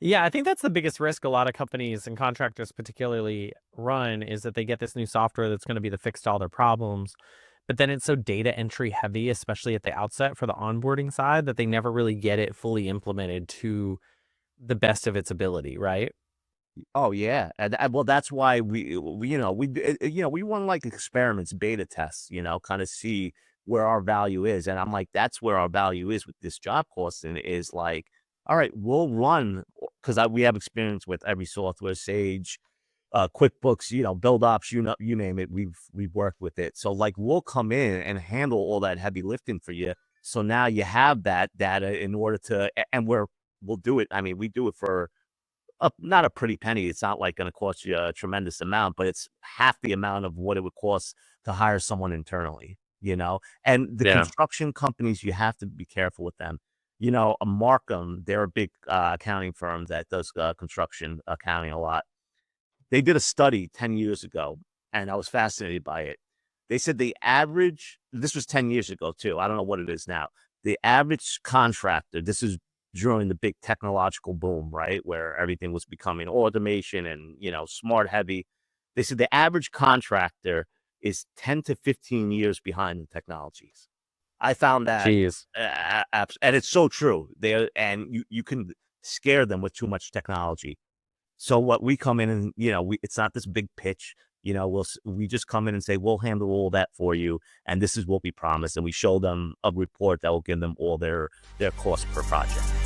Yeah, I think that's the biggest risk a lot of companies and contractors particularly run is that they get this new software that's going to be the fix to all their problems. But then it's so data entry heavy, especially at the outset for the onboarding side, that they never really get it fully implemented to the best of its ability, right? Oh yeah, and well, that's why we run like experiments, beta tests, kind of see where our value is, and I'm like, that's where our value is with this job costing is like, all right, we'll run because we have experience with every software, Sage, QuickBooks, Build Ops, you name it, we've worked with it. So like, we'll come in and handle all that heavy lifting for you. So now you have that data in order to, and we'll do it. I mean, we do it for not a pretty penny. It's not like gonna cost you a tremendous amount, but it's half the amount of what it would cost to hire someone internally, And the Yeah. construction companies, you have to be careful with them. A Markham, they're a big, accounting firm that does, construction accounting a lot. They did a study 10 years ago, and I was fascinated by it. They said the average this was 10 years ago too, I don't know what it is now. The average contractor, this is during the big technological boom, right, where everything was becoming automation and, smart heavy. They said the average contractor is 10 to 15 years behind the technologies. I found that, Jeez. and it's so true. And you can scare them with too much technology. So what we come in and, it's not this big pitch, we just come in and say, we'll handle all that for you. And this is what we promise. And we show them a report that will give them all their cost per project.